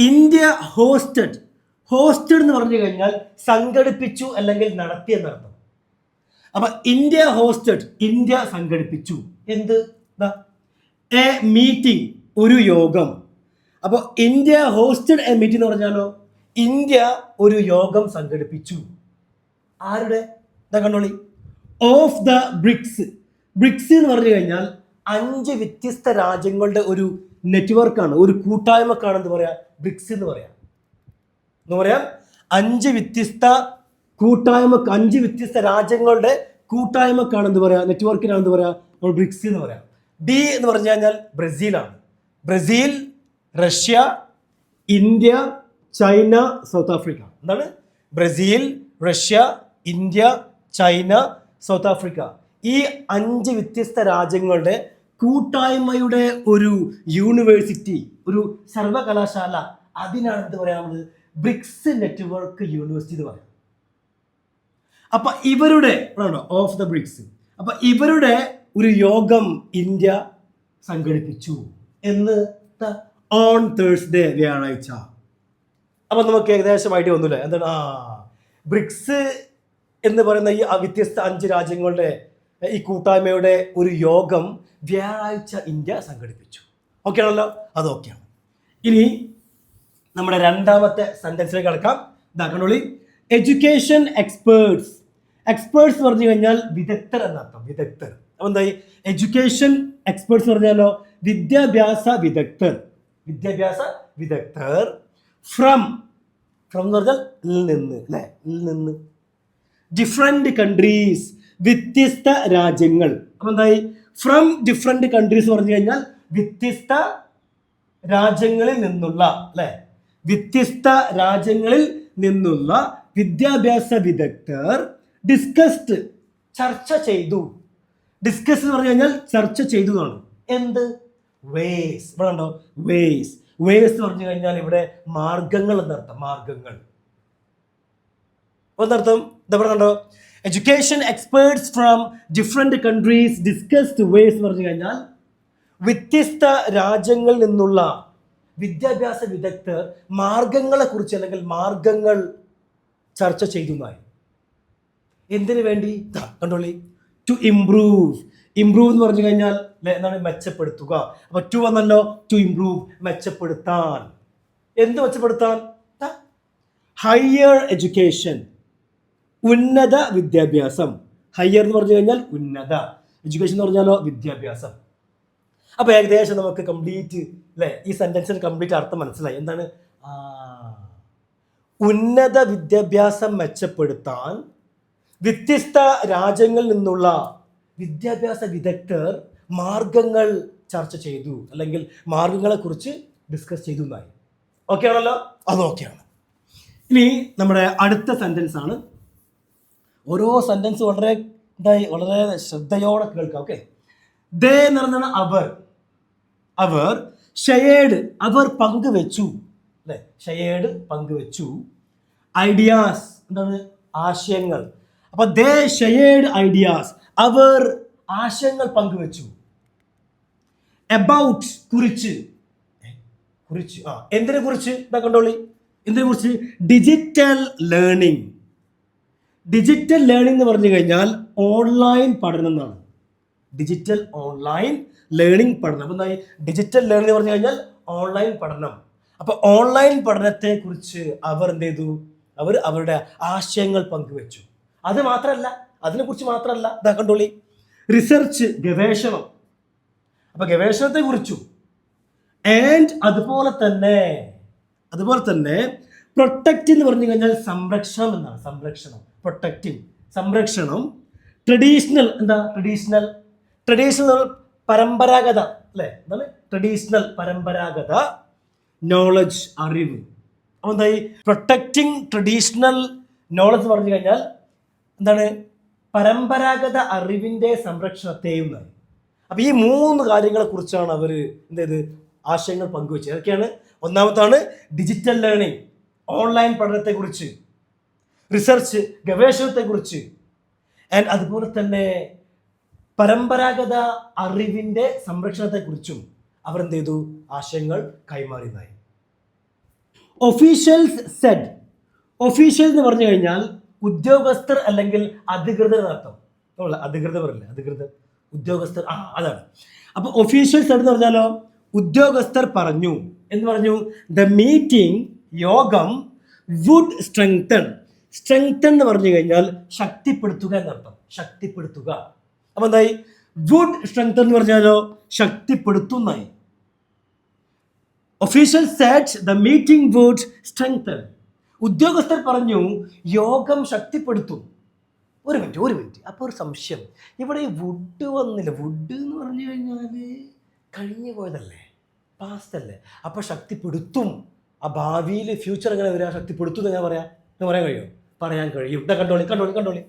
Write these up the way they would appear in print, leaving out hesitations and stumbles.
India hosted എന്ന് പറഞ്ഞു കഴിഞ്ഞാൽ സംഘടിപ്പിച്ചു അല്ലെങ്കിൽ നടത്തി എന്നർത്ഥം. അപ്പൊ ഇന്ത്യ ഹോസ്റ്റഡ്, ഇന്ത്യ സംഘടിപ്പിച്ചു. എന്ത്? എ മീറ്റിംഗ്, ഒരു യോഗം. അപ്പോൾ ഇന്ത്യ ഹോസ്റ്റഡ് എ മീറ്റിംഗ് എന്ന് പറഞ്ഞാലോ, ഇന്ത്യ ഒരു യോഗം സംഘടിപ്പിച്ചു. ആരുടെ? കണ്ടോളി, ഓഫ് ദ ബ്രിക്സ്. ബ്രിക്സ് എന്ന് പറഞ്ഞു കഴിഞ്ഞാൽ 5 വ്യത്യസ്ത രാജ്യങ്ങളുടെ ഒരു നെറ്റ്വർക്കാണ്, ഒരു കൂട്ടായ്മക്കാണ് എന്ത് പറയാ, ബ്രിക്സ് എന്ന് പറയാം. 5 വ്യത്യസ്ത കൂട്ടായ്മ, 5 വ്യത്യസ്ത രാജ്യങ്ങളുടെ കൂട്ടായ്മക്കാണ് എന്ത് പറയാ, നെറ്റ്വർക്കിനാണ് എന്ത് പറയാ, നമ്മൾ ബ്രിക്സ് എന്ന് പറയാം. ഡി എന്ന് പറഞ്ഞു കഴിഞ്ഞാൽ ബ്രസീലാണ്. Brazil, Russia, India, China, South Africa. എന്താണ്? Brazil, Russia, India, China, South Africa. ഈ 5 വ്യത്യസ്ത രാജ്യങ്ങളുടെ കൂട്ടായ്മയുടെ ഒരു യൂണിവേഴ്സിറ്റി, ഒരു സർവകലാശാല, അതിനാണ് എന്ത് പറയാ, നമ്മൾ ബ്രിക്സ് നെറ്റ്വർക്ക് യൂണിവേഴ്സിറ്റി എന്ന് പറയാം. അപ്പൊ ഇവരുടെ ഓഫ് ദ ബ്രിക്സ്, അപ്പൊ ഇവരുടെ ഒരു യോഗം ഇന്ത്യ സംഘടിപ്പിച്ചു എന്ന് ഓൺ തേഴ്സ്ഡേ, വ്യാഴാഴ്ച. അപ്പൊ നമുക്ക് ഏകദേശം ഐഡിയ ഒന്നുമില്ല എന്താണ് ബ്രിക്സ് എന്ന് പറയുന്ന ഈ വ്യത്യസ്ത 5 രാജ്യങ്ങളുടെ ഈ കൂട്ടായ്മയുടെ ഒരു യോഗം വ്യാഴാഴ്ച ഇന്ത്യ സംഘടിപ്പിച്ചു. ഓക്കെ ആണല്ലോ? അത് ഓക്കെയാണ്. ഇനി നമ്മുടെ രണ്ടാമത്തെ സെന്റൻസിലേക്ക് കടക്കാം. കണ്ടോളി, എഡ്യൂക്കേഷൻ എക്സ്പേർട്സ്. എക്സ്പേർട്സ് പറഞ്ഞു കഴിഞ്ഞാൽ വിദഗ്ധർ എന്നർത്ഥം, വിദഗ്ധർ. അപ്പൊ എന്തായി? എഡ്യൂക്കേഷൻ എക്സ്പേർട്സ് പറഞ്ഞാലോ, വിദ്യാഭ്യാസ വിദഗ്ധർ. വിദ്യാഭ്യാസ വിദഗ്ധർ ഫ്രം എന്ന് പറഞ്ഞാൽ നിന്ന്, അല്ലെ? നിന്ന്. ഡിഫറെന്റ് കൺട്രീസ്, വ്യത്യസ്ത രാജ്യങ്ങൾ. അപ്പൊ എന്തായി? ഫ്രം ഡിഫറെന്റ് കൺട്രീസ് പറഞ്ഞു കഴിഞ്ഞാൽ വ്യത്യസ്ത രാജ്യങ്ങളിൽ നിന്നുള്ള, അല്ലെ? വ്യത്യസ്ത രാജ്യങ്ങളിൽ നിന്നുള്ള വിദ്യാഭ്യാസ വിദഗ്ധർ ഡിസ്കസ്ഡ്, ചർച്ച ചെയ്തു. ഡിസ്കസ് എന്ന് പറഞ്ഞു കഴിഞ്ഞാൽ ചർച്ച ചെയ്തു എന്നാണ്. എന്ത്? വേസ്. ഇവിടെ ഉണ്ടോ? വേസ്. വേസ് എന്ന് പറഞ്ഞു കഴിഞ്ഞാൽ ഇവിടെ മാർഗങ്ങൾ എന്നർത്ഥം, മാർഗങ്ങൾ. എന്നർത്ഥം ഇവിടെ കണ്ടോ, education experts from different countries discussed ways എന്ന് പറഞ്ഞു കഴിഞ്ഞാൽ വ്യത്യസ്ത രാജ്യങ്ങളിൽ നിന്നുള്ള വിദ്യാഭ്യാസ വിദഗ്ധർ മാർഗങ്ങളെ കുറിച്ച് അല്ലെങ്കിൽ മാർഗങ്ങൾ ചർച്ച ചെയ്യുന്നതായി. എന്തിനു വേണ്ടി? കണ്ടോളി, ടു ഇംപ്രൂവ്. ഇംപ്രൂവ് എന്ന് പറഞ്ഞു കഴിഞ്ഞാൽ എന്താണ്? മെച്ചപ്പെടുത്തുക. അപ്പൊ ടു വന്നല്ലോ, ടു ഇംപ്രൂവ്, മെച്ചപ്പെടുത്താൻ. എന്ത് മെച്ചപ്പെടുത്താൻ? ഹയർ എഡ്യൂക്കേഷൻ, ഉന്നത വിദ്യാഭ്യാസം. ഹയർ എന്ന് പറഞ്ഞു കഴിഞ്ഞാൽ ഉന്നത, എഡ്യൂക്കേഷൻ എന്ന് പറഞ്ഞാലോ വിദ്യാഭ്യാസം. അപ്പൊ ഏകദേശം നമുക്ക് കംപ്ലീറ്റ്, അല്ലെ, ഈ സെന്റൻസിന് കംപ്ലീറ്റ് അർത്ഥം മനസ്സിലായി. എന്താണ്? ഉന്നത വിദ്യാഭ്യാസം മെച്ചപ്പെടുത്താൻ വ്യത്യസ്ത രാജ്യങ്ങളിൽ നിന്നുള്ള വിദ്യാഭ്യാസ വിദഗ്ധർ മാർഗങ്ങൾ ചർച്ച ചെയ്തു, അല്ലെങ്കിൽ മാർഗങ്ങളെ കുറിച്ച് ഡിസ്കസ് ചെയ്തു എന്നായി. ഓക്കെ ആണല്ലോ? അത് ഓക്കെയാണ്. ഇനി നമ്മുടെ അടുത്ത സെന്റൻസ് ആണ്. ഓരോ സെന്റൻസ് വളരെ ശ്രദ്ധയോടെ കേൾക്കാം. ഓക്കെ. ദേ എന്ന് പറഞ്ഞാൽ അവർ. അവർ ഷെയർഡ്, അവർ പങ്കുവെച്ചു, അല്ലെ? ഷെയർഡ്, പങ്കുവെച്ചു. ഐഡിയാസ്, എന്താണ്? ആശയങ്ങൾ. അപ്പൊ ദേ ഷെയർഡ് ഐഡിയാസ്, അവർ ആശയങ്ങൾ പങ്കുവെച്ചു. എബൌട്ട്, കുറിച്ച്. എന്തിനെ കുറിച്ച്? കണ്ടോളി, എന്തിനെ കുറിച്ച്? Digital learning. ഡിജിറ്റൽ ലേണിംഗ് എന്ന് പറഞ്ഞു കഴിഞ്ഞാൽ ഓൺലൈൻ പഠനം എന്നാണ്. ഡിജിറ്റൽ ഓൺലൈൻ ലേണിംഗ് പഠനം. അപ്പൊ എന്തായി? ഡിജിറ്റൽ ലേണിംഗ് എന്ന് പറഞ്ഞു കഴിഞ്ഞാൽ ഓൺലൈൻ പഠനം. അപ്പൊ ഓൺലൈൻ പഠനത്തെ കുറിച്ച് അവർ എന്ത് ചെയ്തു? അവർ അവരുടെ ആശയങ്ങൾ പങ്കുവെച്ചു. അത് മാത്രമല്ല, അതിനെ കുറിച്ച് മാത്രമല്ല, കണ്ടോളി, റിസർച്ച്, ഗവേഷണം. അപ്പൊ ഗവേഷണത്തെ കുറിച്ചു. ആൻഡ് അതുപോലെ തന്നെ പ്രൊട്ടക്റ്റ് എന്ന് പറഞ്ഞു കഴിഞ്ഞാൽ സംരക്ഷണം എന്നാണ്. സംരക്ഷണം, പ്രൊട്ടക്റ്റിംഗ്, സംരക്ഷണം. ട്രഡീഷണൽ, എന്താ? ട്രഡീഷണൽ പരമ്പരാഗത, അല്ലെ? എന്താണ്? ട്രഡീഷണൽ പരമ്പരാഗത നോളജ്, അറിവ്. അപ്പൊ എന്തായി? പ്രൊട്ടക്റ്റിംഗ് ട്രഡീഷണൽ നോളജ് പറഞ്ഞു കഴിഞ്ഞാൽ എന്താണ്? പരമ്പരാഗത അറിവിന്റെ സംരക്ഷണത്തെയും. അപ്പൊ ഈ 3 കാര്യങ്ങളെ കുറിച്ചാണ് അവർ എന്ത് ചെയ്ത്? ആശയങ്ങൾ പങ്കുവെച്ചത്. അതൊക്കെയാണ്. ഒന്നാമത്താണ് ഡിജിറ്റൽ ലേണിംഗ്, ഓൺലൈൻ പഠനത്തെ കുറിച്ച്. റിസർച്ച്, ഗവേഷണത്തെ കുറിച്ച്. ആൻഡ് അതുപോലെ തന്നെ പരമ്പരാഗത അറിവിന്റെ സംരക്ഷണത്തെ കുറിച്ചും അവർ എന്ത് ചെയ്തു? ആശയങ്ങൾ കൈമാറിയതായി. Officials Z. ഒഫീഷ്യൽ എന്ന് പറഞ്ഞു കഴിഞ്ഞാൽ ഉദ്യോഗസ്ഥർ അല്ലെങ്കിൽ അധികൃതർ എന്നർത്ഥം. അധികൃതർ പറയില്ലേ, അധികൃതർ, ഉദ്യോഗസ്ഥർ, അതാണ്. അപ്പൊ ഒഫീഷ്യൽ സെഡ് എന്ന് പറഞ്ഞാലോ ഉദ്യോഗസ്ഥർ പറഞ്ഞു എന്ന് പറഞ്ഞു. ദ മീറ്റിംഗ്, യോഗം, വുഡ് സ്ട്രെങ്തൺ. സ്ട്രെങ്തൺ എന്ന് പറഞ്ഞു കഴിഞ്ഞാൽ ശക്തിപ്പെടുത്തുക എന്നർത്ഥം, ശക്തിപ്പെടുത്തുക. അപ്പൊ എന്തായി? വുഡ് സ്ട്രെങ്തൺ എന്ന് പറഞ്ഞാലോ ശക്തിപ്പെടുത്തുന്നായി. Official said the meeting would strengthen. ഉദ്യോഗസ്ഥർ പറഞ്ഞു യോഗം ശക്തിപ്പെടുത്തും. ഒരു മിനിറ്റ്. അപ്പോൾ ഒരു സംശയം, ഇവിടെ ഈ വുഡ് വന്നില്ല. വുഡ് എന്ന് പറഞ്ഞു കഴിഞ്ഞാൽ കഴിഞ്ഞു പോയതല്ലേ, പാസ്റ്റ് അല്ലേ. അപ്പോൾ ശക്തിപ്പെടുത്തും, ആ ഭാവിയിൽ ഫ്യൂച്ചർ എങ്ങനെ വരിക? ശക്തിപ്പെടുത്തും എന്ന് പറയാൻ കഴിയുമോ? പറയാൻ കഴിയും. കണ്ടോളി.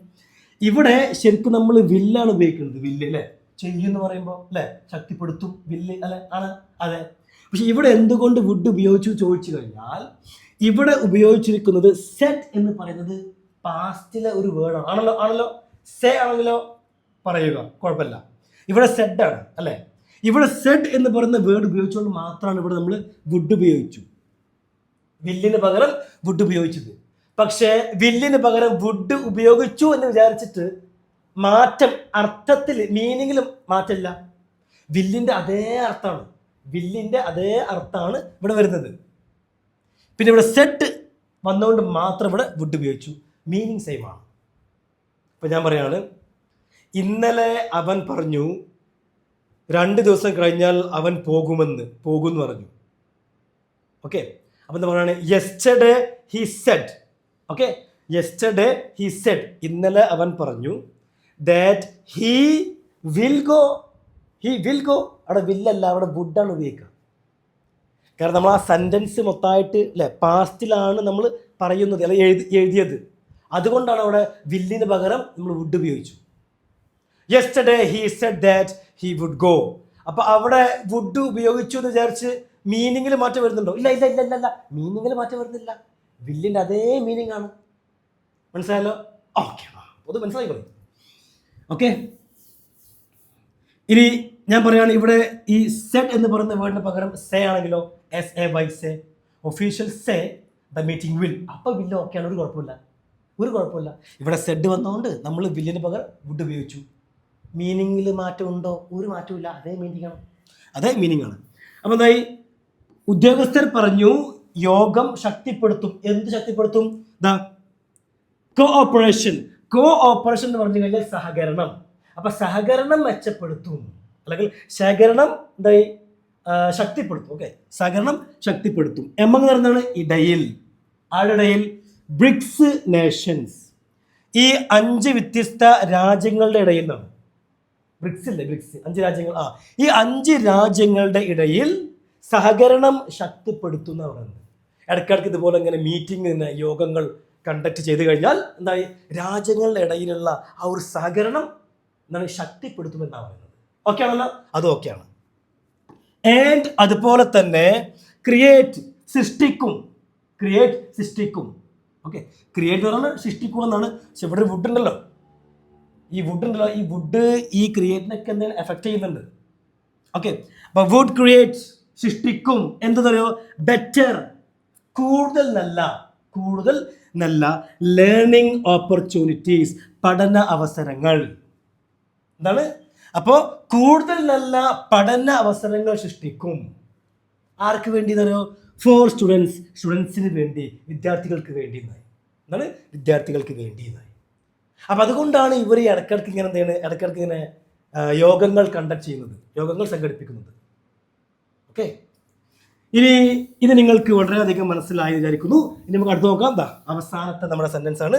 ഇവിടെ ശരിക്കും നമ്മൾ വില്ലാണ് ഉപയോഗിക്കുന്നത്. വില്ല് അല്ലേ, ചെയ്യുമെന്ന് പറയുമ്പോൾ അല്ലേ, ശക്തിപ്പെടുത്തും, വില്ല് അല്ലെ, ആണ്, അതെ. പക്ഷെ ഇവിടെ എന്തുകൊണ്ട് വുഡ് ഉപയോഗിച്ചു ചോദിച്ചു കഴിഞ്ഞാൽ ഇവിടെ ഉപയോഗിച്ചിരിക്കുന്നത് സെറ്റ് എന്ന് പറയുന്നത് പാസ്റ്റിലെ ഒരു വേർഡാണ്. ആണല്ലോ സെ ആണെങ്കിലോ പറയുക, കുഴപ്പമില്ല. ഇവിടെ സെഡ് ആണ് അല്ലേ. ഇവിടെ സെഡ് എന്ന് പറയുന്ന വേർഡ് ഉപയോഗിച്ചുകൊണ്ട് മാത്രമാണ് ഇവിടെ നമ്മൾ വുഡ് ഉപയോഗിച്ചു, വില്ലിന് പകരം വുഡ് ഉപയോഗിച്ചത്. പക്ഷേ വില്ലിന് പകരം വുഡ് ഉപയോഗിച്ചു എന്ന് വിചാരിച്ചിട്ട് മാറ്റം, അർത്ഥത്തിൽ, മീനിങ്ങിലും മാറ്റമില്ല. വില്ലിന്റെ അതേ അർത്ഥമാണ് ഇവിടെ വരുന്നത്. പിന്നെ ഇവിടെ സെറ്റ് വന്നുകൊണ്ട് മാത്രം ഇവിടെ വുഡ് ഉപയോഗിച്ചു, മീനിങ് സെയിം ആണ്. ഇപ്പൊ ഞാൻ പറയാണ്, ഇന്നലെ അവൻ പറഞ്ഞു 2 ദിവസം കഴിഞ്ഞാൽ അവൻ പോകുമെന്ന് പറഞ്ഞു. ഓക്കെ, അപ്പൊ എന്താ പറയുകയാണ്? Yesterday he Z. Okay, yesterday he Z, ഇന്നലെ അവൻ പറഞ്ഞു ദാറ്റ് ഹി വിൽ ഗോ. അവിടെ വില്ലല്ല, അവിടെ വുഡാണ് ഉപയോഗിക്കുക. കാരണം നമ്മൾ ആ സെൻറ്റൻസ് മൊത്തമായിട്ട് അല്ലെ പാസ്റ്റിലാണ് നമ്മൾ പറയുന്നത്, അല്ലെ എഴുതിയത്. അതുകൊണ്ടാണ് അവിടെ വില്ലിന് പകരം നമ്മൾ വുഡ് ഉപയോഗിച്ചു. Yesterday he said that he would go. അപ്പൊ അവിടെ വുഡ് ഉപയോഗിച്ചു എന്ന് വിചാരിച്ച് മീനിങ്ങിൽ മാറ്റം വരുന്നുണ്ടോ? ഇല്ല, മീനിങ്ങിൽ മാറ്റം വരുന്നില്ല. വില്ലിന്റെ അതേ മീനിങ് ആണ്. മനസ്സിലായല്ലോ? ഓക്കെ, അത് മനസ്സിലായിക്കോളൂ. ഓക്കെ, ഇനി ഞാൻ പറയുകയാണ്, ഇവിടെ ഈ സെഡ് എന്ന് പറയുന്ന വേർഡിന് പകരം സേ ആണെങ്കിലോ, SAY say. Official say the meeting will. അപ്പൊ വില്ല് ഓക്കെയാണ്, ഒരു കുഴപ്പമില്ല. ഇവിടെ സെഡ് വന്നതുകൊണ്ട് നമ്മൾ വില്ലിന് പകരം വുഡ് ഉപയോഗിച്ചു. മീനിങ്ങിൽ മാറ്റം ഉണ്ടോ? ഒരു മാറ്റമില്ല, അതേ മീനിങ് ആണ്. അപ്പൊ എന്തായി? ഉദ്യോഗസ്ഥർ പറഞ്ഞു യോഗം ശക്തിപ്പെടുത്തും. എന്ത് ശക്തിപ്പെടുത്തും? കോഓപ്പറേഷൻ എന്ന് പറഞ്ഞു കഴിഞ്ഞാൽ സഹകരണം. അപ്പൊ സഹകരണം മെച്ചപ്പെടുത്തും, അല്ലെങ്കിൽ സഹകരണം എന്തായി? ശക്തിപ്പെടുത്തും. ഓക്കെ, സഹകരണം ശക്തിപ്പെടുത്തും. എന്ന് പറഞ്ഞാണ് ഇടയിൽ, ആരുടെയിൽ? BRICS Nations. ഈ 5 വ്യത്യസ്ത രാജ്യങ്ങളുടെ ഇടയിൽ നിന്നാണ്. ബ്രിക്സ് 5 രാജ്യങ്ങൾ. ഈ 5 രാജ്യങ്ങളുടെ ഇടയിൽ സഹകരണം ശക്തിപ്പെടുത്തുന്ന പറയുന്നത്. ഇടയ്ക്കിടയ്ക്ക് ഇതുപോലെ ഇങ്ങനെ മീറ്റിംഗ്, യോഗങ്ങൾ കണ്ടക്ട് ചെയ്ത് കഴിഞ്ഞാൽ എന്തായി? രാജ്യങ്ങളുടെ ഇടയിലുള്ള ആ ഒരു സഹകരണം എന്താണ്? ശക്തിപ്പെടുത്തുമെന്നാണ് പറയുന്നത്. ഓക്കെ ആണല്ലോ? അത് ഓക്കെയാണ്. ആൻഡ് അതുപോലെ തന്നെ സൃഷ്ടിക്കും. ഓക്കെ, ക്രിയേറ്റ് എന്ന് പറഞ്ഞാൽ സൃഷ്ടിക്കുക എന്നാണ്. പക്ഷെ ഇവിടെ വുഡ് ഉണ്ടല്ലോ, ഈ വുഡ് ഈ ക്രിയേറ്റിനൊക്കെ എന്താണ് എഫക്ട് ചെയ്യുന്നുണ്ട്. ഓക്കെ, അപ്പൊ വുഡ് ക്രിയേറ്റ്, സൃഷ്ടിക്കും. എന്തെന്നറിയോ? ബെറ്റർ, കൂടുതൽ നല്ല ലേണിംഗ് ഓപ്പർച്യൂണിറ്റീസ്, പഠന അവസരങ്ങൾ. എന്താണ്? അപ്പോൾ കൂടുതൽ നല്ല പഠന അവസരങ്ങൾ സൃഷ്ടിക്കും. ആർക്ക് വേണ്ടി എന്നറിയോ? ഫോർ സ്റ്റുഡൻസിന് വേണ്ടി, വിദ്യാർത്ഥികൾക്ക് വേണ്ടി എന്നായി. എന്താണ്? വിദ്യാർത്ഥികൾക്ക് വേണ്ടി എന്നായി. അപ്പം അതുകൊണ്ടാണ് ഇവർ ഇടയ്ക്കിടയ്ക്ക് ഇങ്ങനെ യോഗങ്ങൾ കണ്ടക്ട് ചെയ്യുന്നത്, യോഗങ്ങൾ സംഘടിപ്പിക്കുന്നത്. ഓക്കെ, ഇനി ഇത് നിങ്ങൾക്ക് വളരെയധികം മനസ്സിലായി വിചാരിക്കുന്നു. ഇനി നമുക്ക് അടുത്ത് നോക്കാം. അവസാനത്തെ നമ്മുടെ സെന്റൻസ് ആണ്.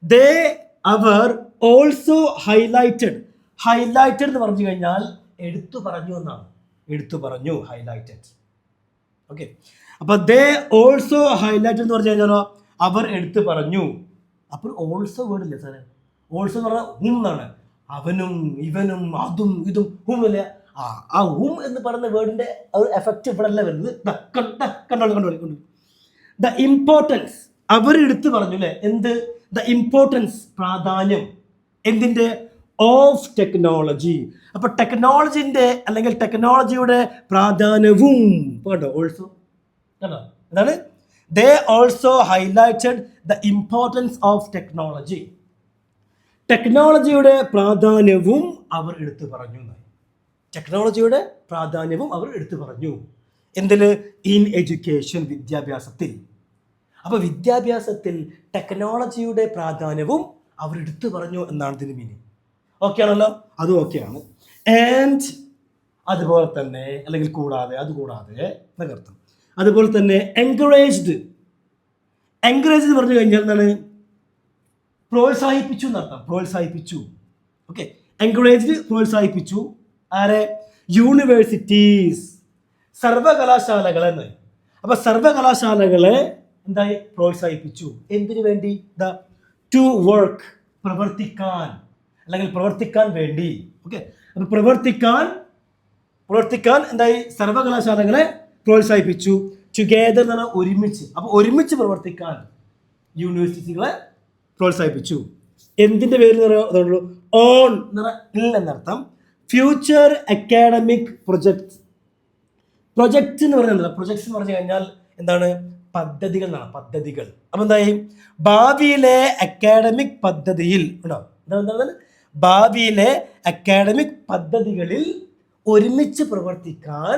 ദേ അവർ ഓൾസോ ഹൈലൈറ്റഡ് എന്ന് പറഞ്ഞു കഴിഞ്ഞാൽ എടുത്തു പറഞ്ഞു എന്നാണ്. ഹൈലൈറ്റഡ്. ഓക്കെ, അപ്പൊ ദേ ഓൾസോ ഹൈലൈറ്റഡ് എന്ന് പറഞ്ഞു കഴിഞ്ഞാലോ അവർ എടുത്തു പറഞ്ഞു. അപ്പോൾ ഓൾസോ വേർഡ് ഇല്ല സാറേ. ഓൾസോ എന്ന് പറഞ്ഞാൽ ഹും എന്നാണ്. അവനും ഇവനും അതും ഇതും ഹും അല്ല. ആ ഹും എന്ന് പറയുന്ന വേർഡിന്റെ ഒരു എഫക്റ്റ് ഇവിടെ അല്ല വരുന്നത്. കണ്ടോളൂ. ദ ഇമ്പോർട്ടൻസ്, അവർ എടുത്തു പറഞ്ഞു അല്ലെ. എന്ത്? ദ ഇമ്പോർട്ടൻസ്, പ്രാധാന്യം. എന്തിന്റെ? Of technology. അപ്പൊ ടെക്നോളജിന്റെ അല്ലെങ്കിൽ ടെക്നോളജിയുടെ പ്രാധാന്യവും. കേട്ടോ, ഓൾസോ കേട്ടോ, എന്താണ്? They also highlighted the importance of technology. ടെക്നോളജിയുടെ പ്രാധാന്യവും അവർ എടുത്തു പറഞ്ഞു. ടെക്നോളജിയുടെ പ്രാധാന്യവും അവർ എടുത്തു പറഞ്ഞു. എന്തിന്? ഇൻ എഡ്യൂക്കേഷൻ, വിദ്യാഭ്യാസത്തിൽ. അപ്പോൾ വിദ്യാഭ്യാസത്തിൽ ടെക്നോളജിയുടെ പ്രാധാന്യവും അവർ എടുത്തു പറഞ്ഞു എന്നാണ് ഇതിന് മീനിങ്. ഓക്കെ ആണല്ലോ? അതും ഓക്കെയാണ്. ആൻഡ് അതുപോലെ തന്നെ, അല്ലെങ്കിൽ കൂടാതെ, അതുകൂടാതെ എന്നർത്ഥം. അതുപോലെ തന്നെ എൻകറേജ്ഡ്. എൻകറേജ് എന്ന് പറഞ്ഞു കഴിഞ്ഞാൽ എന്താണ്? പ്രോത്സാഹിപ്പിച്ചു എന്നർത്ഥം. പ്രോത്സാഹിപ്പിച്ചു. ഓക്കെ. എൻകറേജ്ഡ്, പ്രോത്സാഹിപ്പിച്ചു. ആരെ? യൂണിവേഴ്സിറ്റീസ്, സർവകലാശാലകളെ. അപ്പൊ സർവകലാശാലകളെ എന്തായി? പ്രോത്സാഹിപ്പിച്ചു. എന്തിനു വേണ്ടി? ടു വർക്ക്, പ്രവർത്തിക്കാൻ, അല്ലെങ്കിൽ പ്രവർത്തിക്കാൻ വേണ്ടി. ഓക്കെ. അപ്പൊ പ്രവർത്തിക്കാൻ എന്തായി? സർവകലാശാലകളെ പ്രോത്സാഹിപ്പിച്ചു. ടുഗെദർ എന്ന് പറഞ്ഞാൽ ഒരുമിച്ച്. അപ്പൊ ഒരുമിച്ച് പ്രവർത്തിക്കാൻ യൂണിവേഴ്സിറ്റികളെ പ്രോത്സാഹിപ്പിച്ചു. എന്തിന്റെ പേരിൽ പറയുള്ളൂ? ഓൺ എന്നർത്ഥം. Future academic project. പ്രൊജക്ട് എന്ന് പറഞ്ഞാൽ പ്രൊജക്ട്സ് എന്ന് പറഞ്ഞു കഴിഞ്ഞാൽ എന്താണ്? പദ്ധതികൾ എന്നാണ്. പദ്ധതികൾ. അപ്പൊ എന്തായി? ഭാവിയിലെ അക്കാഡമിക് പദ്ധതിയിൽ എന്താണ്? ഭാവിയിലെ അക്കാഡമിക് പദ്ധതികളിൽ ഒരുമിച്ച് പ്രവർത്തിക്കാൻ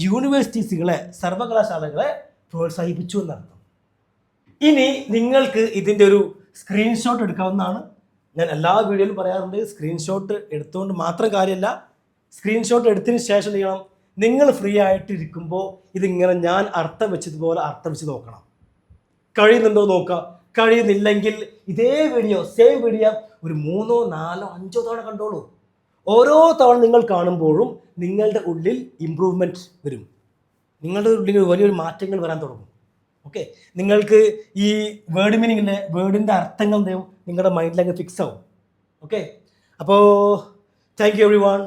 യൂണിവേഴ്സിറ്റീസുകളെ, സർവകലാശാലകളെ പ്രോത്സാഹിപ്പിച്ചു എന്നർത്ഥം. ഇനി നിങ്ങൾക്ക് ഇതിൻ്റെ ഒരു സ്ക്രീൻഷോട്ട് എടുക്കാവുന്നതാണ്. ഞാൻ എല്ലാ വീഡിയോയിലും പറയാറുണ്ട്, സ്ക്രീൻഷോട്ട് എടുത്തുകൊണ്ട് മാത്രം കാര്യമല്ല, സ്ക്രീൻഷോട്ട് എടുത്തതിന് ശേഷം ചെയ്യണം, നിങ്ങൾ ഫ്രീ ആയിട്ട് ഇരിക്കുമ്പോൾ ഇതിങ്ങനെ ഞാൻ അർത്ഥം വെച്ചതുപോലെ അർത്ഥം വെച്ച് നോക്കണം. കഴിയുന്നുണ്ടോ നോക്കുക. കഴിയുന്നില്ലെങ്കിൽ ഇതേ വീഡിയോ, സെയിം വീഡിയോ ഒരു 3, 4, 5 തവണ കണ്ടോളൂ. ഓരോ തവണ നിങ്ങൾ കാണുമ്പോഴും നിങ്ങളുടെ ഉള്ളിൽ ഇമ്പ്രൂവ്മെൻറ്റ് വരും. നിങ്ങളുടെ ഉള്ളിൽ വലിയൊരു മാറ്റങ്ങൾ വരാൻ തുടങ്ങും. ഓക്കെ. നിങ്ങൾക്ക് ഈ വേർഡ് മീനിങ്ങിൻ്റെ, വേർഡിൻ്റെ അർത്ഥങ്ങൾ എന്തെയും നിങ്ങളുടെ മൈൻഡിൽ അങ്ങ് ഫിക്സ് ആവും. ഓക്കെ. അപ്പോൾ താങ്ക് യു എവ്രി വൺ.